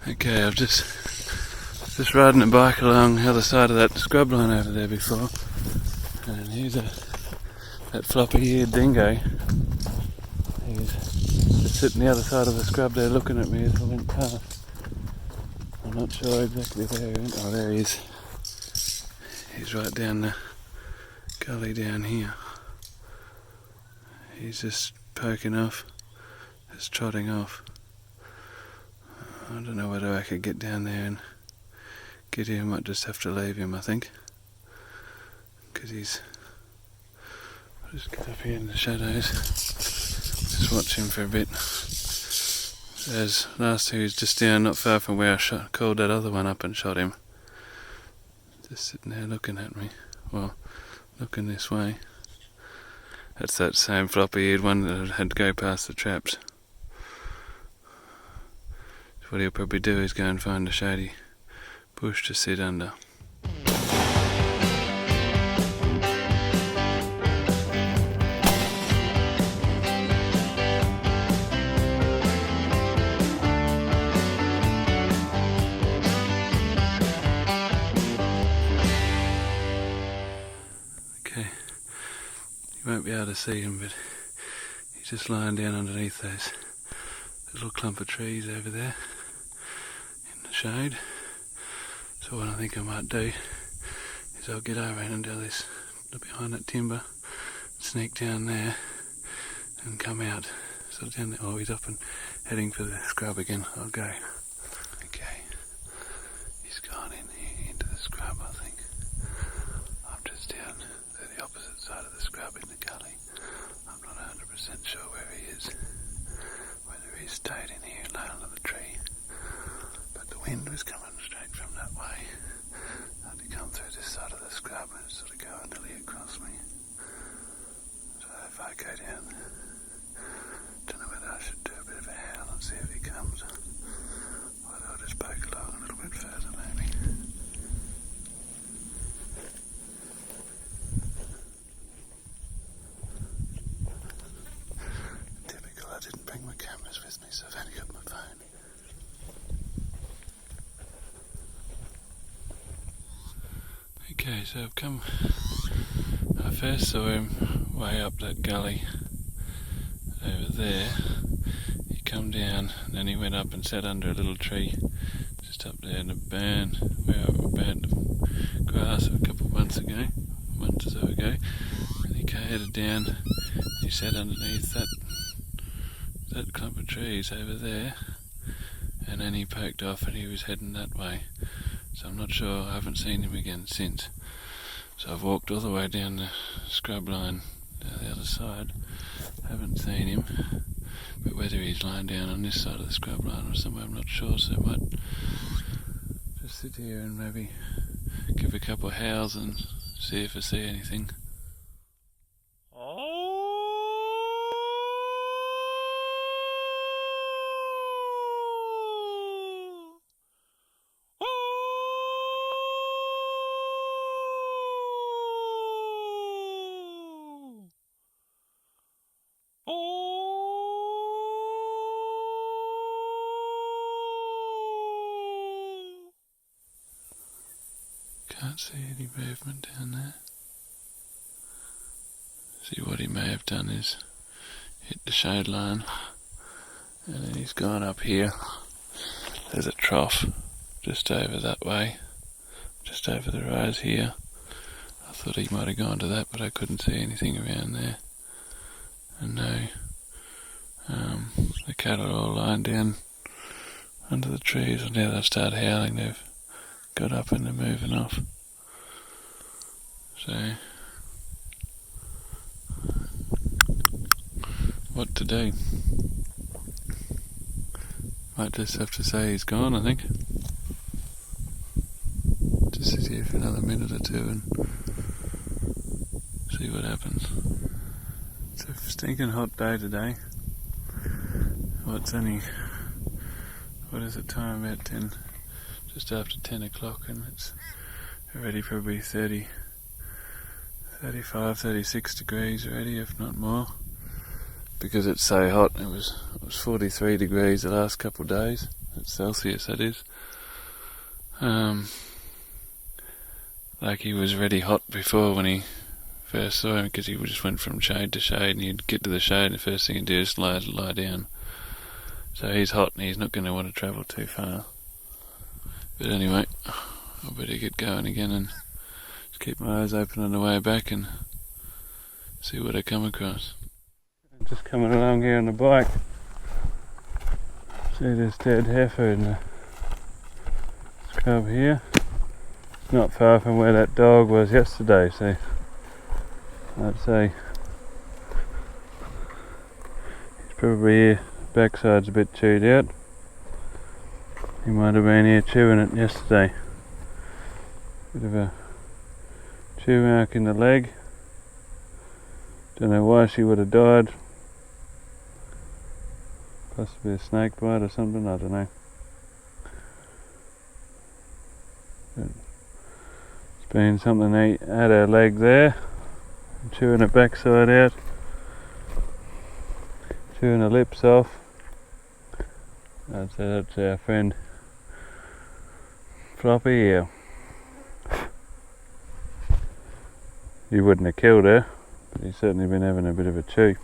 Okay, I've just riding a bike along the other side of that scrub line over there before, and here's that floppy-eared dingo. He's just sitting the other side of the scrub there looking at me as I went past. I'm not sure exactly where he went. Oh, there he is. He's right down the gully down here. He's just poking off, just trotting off. I don't know whether I could get down there and get him. I might just have to leave him, I think, because I'll just get up here in the shadows, just watch him for a bit. As last time he was just down not far from where I called that other one up and shot him. Just sitting there looking at me, well, looking this way. That's that same floppy-eared one that had to go past the traps. What he'll probably do is go and find a shady bush to sit under. Okay, you won't be able to see him, but he's just lying down underneath those little clump of trees over there in the shade. So what I think I might do is I'll get over and do this behind that timber, sneak down there and come out. So down there, oh, he's up and heading for the scrub again. I'll go. Okay, he's gone in here into the scrub, I think. I'm just down to the opposite side of the scrub in the gully. I'm not 100% sure where he is. He stayed in here and lay under the tree, but the wind was coming straight from that way. I had to come through this side of the scrub and sort of go nearly across me. So if I go down, don't know whether I should do a bit of a howl and see if he comes, or I'll just poke along a little bit further maybe. Typical, I didn't bring my cameras with me, so I've only got my phone. Okay, so I first saw him way up that gully over there. He come down and then he went up and sat under a little tree just up there in the burn where I burnt the grass a couple of months or so ago, and he headed down and he sat underneath that clump of trees over there, and then he poked off and he was heading that way. So I'm not sure, I haven't seen him again since. So I've walked all the way down the scrub line down the other side, haven't seen him, but whether he's lying down on this side of the scrub line or somewhere I'm not sure, so I might just sit here and maybe give a couple of howls and see if I see anything. Can't see any movement down there. See, what he may have done is hit the shade line and then he's gone up here. There's a trough just over that way, just over the rise here. I thought he might have gone to that, but I couldn't see anything around there. And no, the cattle are all lying down under the trees, and now they've started howling. They've got up and they're moving off. So, what to do? Might just have to say he's gone, I think. Just sit here for another minute or two and see what happens. It's a stinking hot day today. Well, it's only, what is the time, about 10, just after 10 o'clock, and it's already probably 30, 35, 36 degrees already, if not more, because it's so hot. It was 43 degrees the last couple of days, That's Celsius, that is. Like he was really hot before when he first saw him, because he just went from shade to shade, and he'd get to the shade and the first thing he'd do is lie down. So he's hot and he's not going to want to travel too far. But anyway, I better get going again and just keep my eyes open on the way back and see what I come across. Just coming along here on the bike. See this dead heifer in the scrub here. It's not far from where that dog was yesterday, so I'd say he's probably here. Backside's a bit chewed out. He might have been here chewing it yesterday. Bit of a chew mark in the leg. Don't know why she would have died. Possibly a snake bite or something, I don't know. But it's been something at her leg there. Chewing her backside out. Chewing her lips off. I'd say that's our friend Floppy here. He wouldn't have killed her, but he's certainly been having a bit of a chew.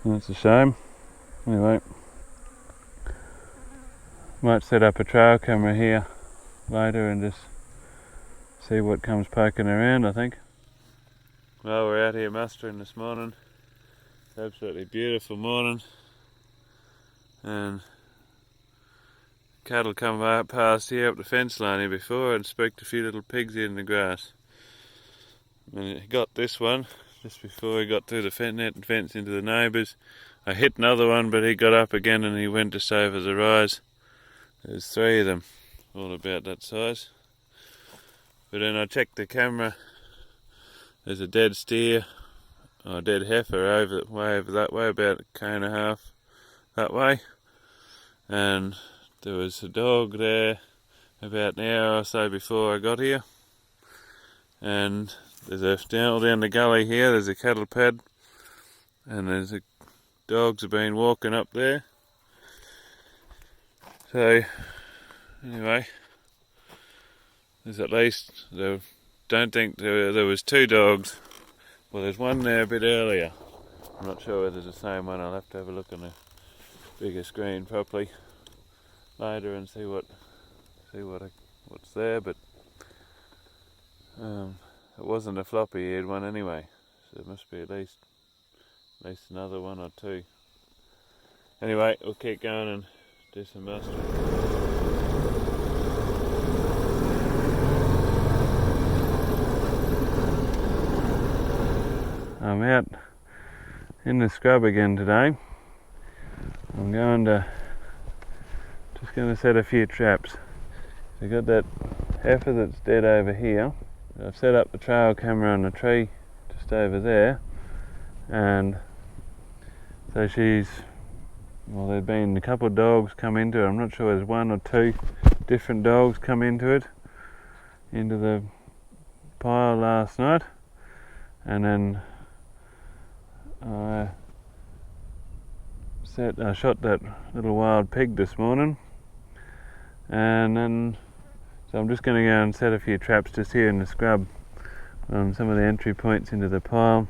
That's a shame. Anyway, might set up a trail camera here later and just see what comes poking around, I think. Well, we're out here mustering this morning. It's absolutely beautiful morning, and cattle come past here up the fence line here before and spooked a few little pigs in the grass. And he got this one just before he got through the fence into the neighbours. I hit another one, but he got up again and he went to save as a rise. There's 3 of them, all about that size. But then I checked the camera. There's a dead steer, or a dead heifer way over that way, about 1.5 km that way. And there was a dog there about an hour or so before I got here. And there's down the gully here, there's a cattle pad, and dogs have been walking up there. So anyway, there's at least, don't think there was 2 dogs. Well, there's one there a bit earlier. I'm not sure whether it's the same one. I'll have to have a look on a bigger screen properly later and see what's there. But it wasn't a floppy-eared one anyway, so there must be at least another 1 or 2. Anyway, we'll keep going and do some mustering. I'm out in the scrub again today. I'm just going to set a few traps. We've got that heifer that's dead over here. I've set up the trail camera on the tree just over there, and so there've been a couple of dogs come into it. I'm not sure, there's 1 or 2 different dogs come into the pile last night, and then I shot that little wild pig this morning, and then so I'm just going to go and set a few traps just here in the scrub on some of the entry points into the pile.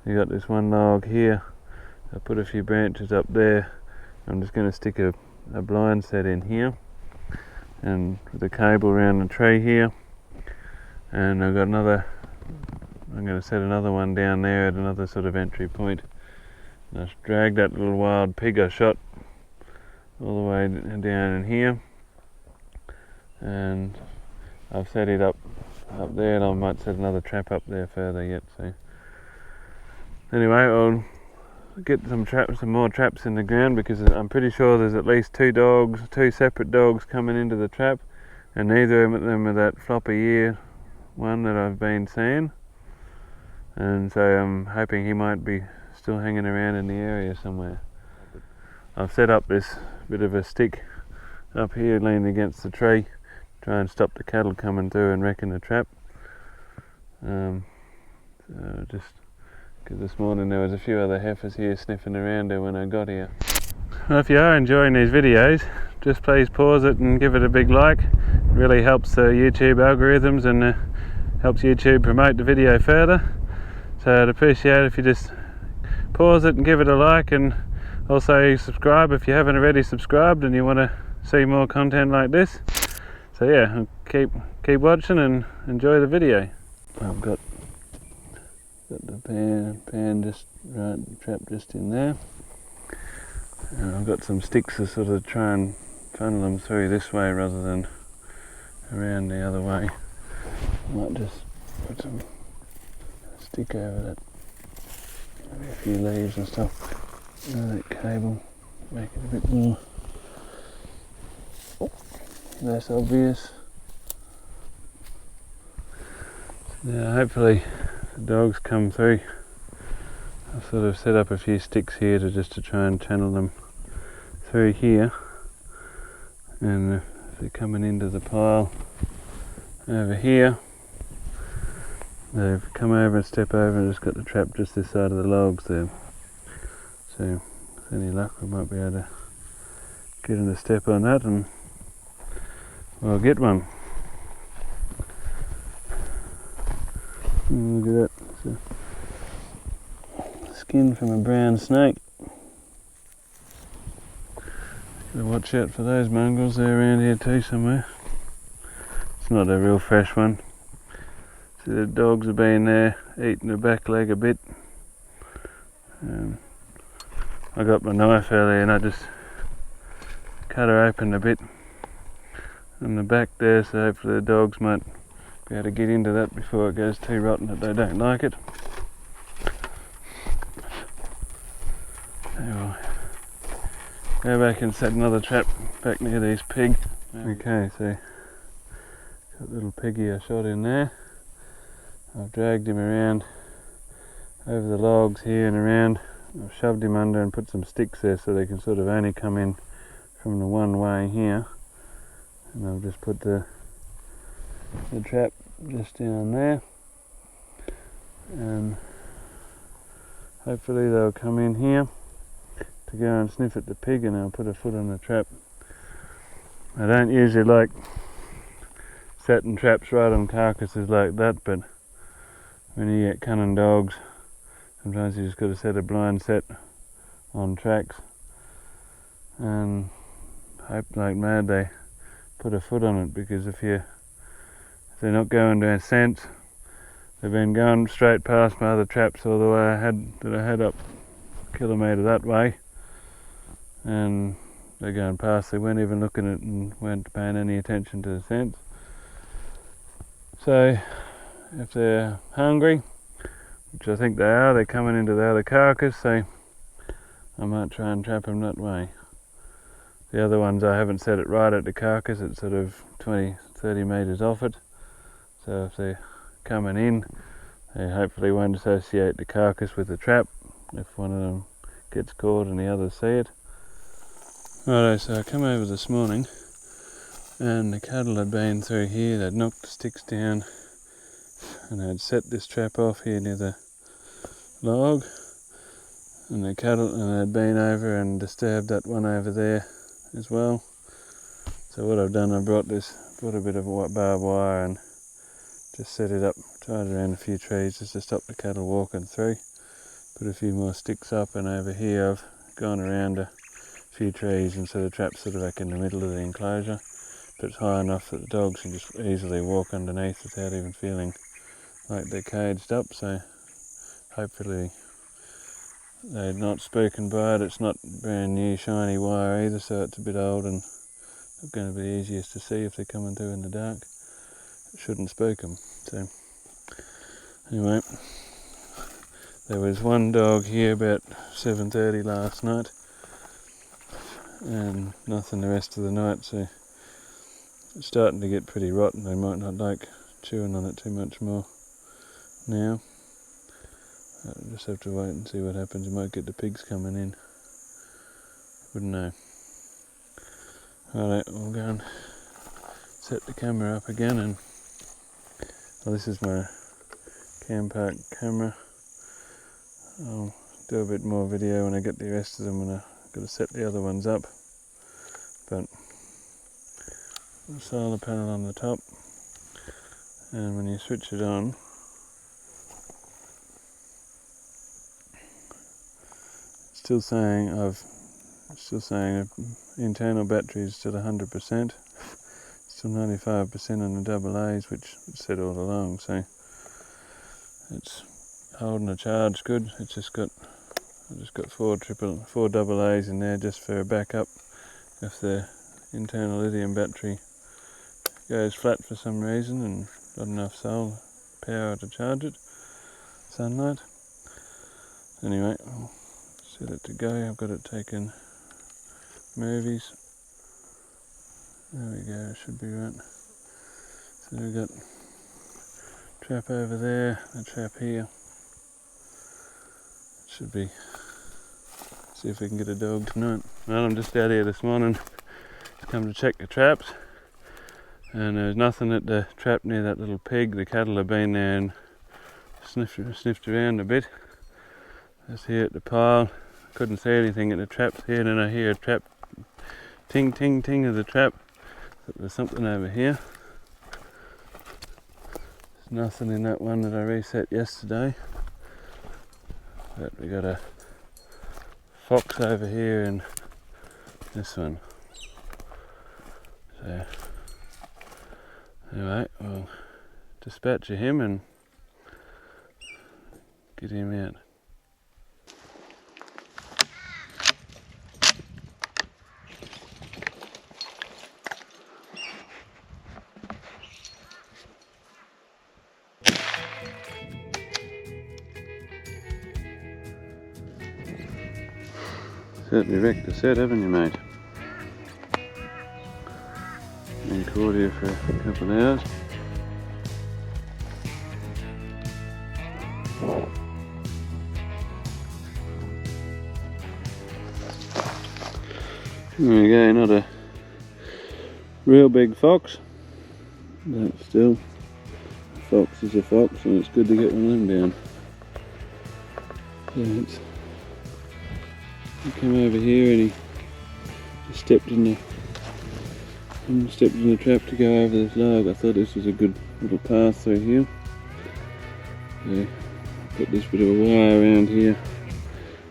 You got this one log here. I put a few branches up there. I'm just going to stick a blind set in here, and with a cable around the tree here, and I'm going to set another one down there at another sort of entry point. And I dragged that little wild pig I shot all the way down in here, and I've set it up there, and I might set another trap up there further yet. So anyway, I'll get some more traps in the ground, because I'm pretty sure there's at least 2 separate dogs coming into the trap, and neither of them are that floppy ear one that I've been seeing. And so I'm hoping he might be still hanging around in the area somewhere. I've set up this bit of a stick up here leaning against the tree, try and stop the cattle coming through and wrecking the trap. Just because this morning there was a few other heifers here sniffing around her when I got here. Well, if you are enjoying these videos, just please pause it and give it a big like. It really helps YouTube algorithms and helps YouTube promote the video further. So I'd appreciate it if you just pause it and give it a like, and also subscribe if you haven't already subscribed and you want to see more content like this. So yeah, keep watching and enjoy the video. I've got the pan just right trapped just in there, and I've got some sticks to sort of try and funnel them through this way rather than around the other way. I might just put some stick over that, maybe a few leaves and stuff, that cable, make it a bit more less obvious. Now hopefully the dogs come through. I've sort of set up a few sticks here just to try and channel them through here, and if they're coming into the pile over here, they've come over and step over and just got the trap just this side of the logs there. So with any luck we might be able to get them to step on that and we'll get one. Look at that, it's a skin from a brown snake. Gotta watch out for those mongrels, they're around here too somewhere. It's not a real fresh one. See, the dogs have been there eating the back leg a bit. I got my knife earlier and I just cut her open a bit on the back there, so hopefully the dogs might be able to get into that before it goes too rotten that they don't like it. Anyway, go back and set another trap back near these pigs. Okay, so got little piggy I shot in there. I've dragged him around over the logs here and around. I've shoved him under and put some sticks there so they can sort of only come in from the one way here. And I've just put the trap just down there, and hopefully they'll come in here to go and sniff at the pig, and I'll put a foot on the trap. I don't usually like setting traps right on carcasses like that, but when you get cunning dogs, sometimes you just got to set a blind set on tracks, and hope like mad they put a foot on it, because if they're not going to scent, they've been going straight past my other traps all the way I had up a kilometre that way, and they're going past, they weren't even looking at it and weren't paying any attention to the scent. So if they're hungry, which I think they are, they're coming into the other carcass, so I might try and trap them that way. The other ones I haven't set it right at the carcass, it's sort of 20-30 metres off it. So if they're coming in, they hopefully won't associate the carcass with the trap if one of them gets caught and the others see it. Righto, so I come over this morning and the cattle had been through here, they'd knocked the sticks down and they'd set this trap off here near the log, and the cattle, and they'd been over and disturbed that one over there as well. So what I've done, I brought a bit of barbed wire and just set it up, tied it around a few trees just to stop the cattle walking through. Put a few more sticks up, and over here I've gone around a few trees, and so the trap's sort of back in the middle of the enclosure, but it's high enough that the dogs can just easily walk underneath without even feeling like they're caged up. So hopefully they're not spoken by it. It's not brand new shiny wire either, so it's a bit old and not going to be easiest to see if they're coming through in the dark. It shouldn't spook them. So anyway, there was one dog here about 7:30 last night and nothing the rest of the night, so it's starting to get pretty rotten. They might not like chewing on it too much more now. I'll just have to wait and see what happens. You might get the pigs coming in. Wouldn't know. Alright, we'll go and set the camera up again, and well, this is my cam park camera. I'll do a bit more video when I get the rest of them, when I got to set the other ones up, but the solar panel on the top, and when you switch it on, it's still saying internal battery is still 100%, still 95% on the double A's, which it's said all along, so it's holding a charge good. I've just got 4 double A's in there just for a backup if the internal lithium battery goes flat for some reason and not enough solar power to charge it, sunlight. Anyway, I'll set it to go. I've got it taken movies. There we go, should be right. So we've got trap over there, a trap here. Should be, see if we can get a dog tonight. Well, I'm just out here this morning to come to check the traps, and there's nothing at the trap near that little pig. The cattle have been there and sniffed around a bit. Just here at the pile, couldn't see anything at the traps here, and then I hear a trap ting ting ting of the trap. But there's something over here. There's nothing in that one that I reset yesterday. But we got a fox over here in this one. So anyway, we'll dispatch him and get him out. Certainly wrecked the set, haven't you, mate? Been caught here for a couple of hours. There we go, not a real big fox, but still, a fox is a fox, and it's good to get one of them down. So he came over here and he just stepped in the trap to go over this log. I thought this was a good little path through here. So put this bit of a wire around here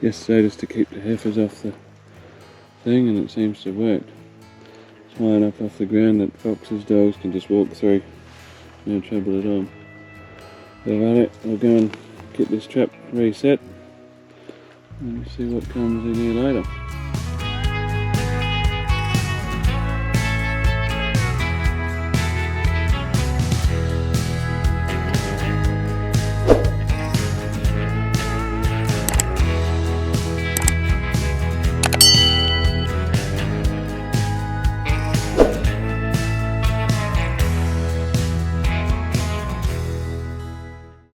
yesterday just to keep the heifers off the thing, and it seems to have worked. It's high enough off the ground that foxes, dogs can just walk through, no trouble at all. So right, I'll go and get this trap reset and see what comes in here later.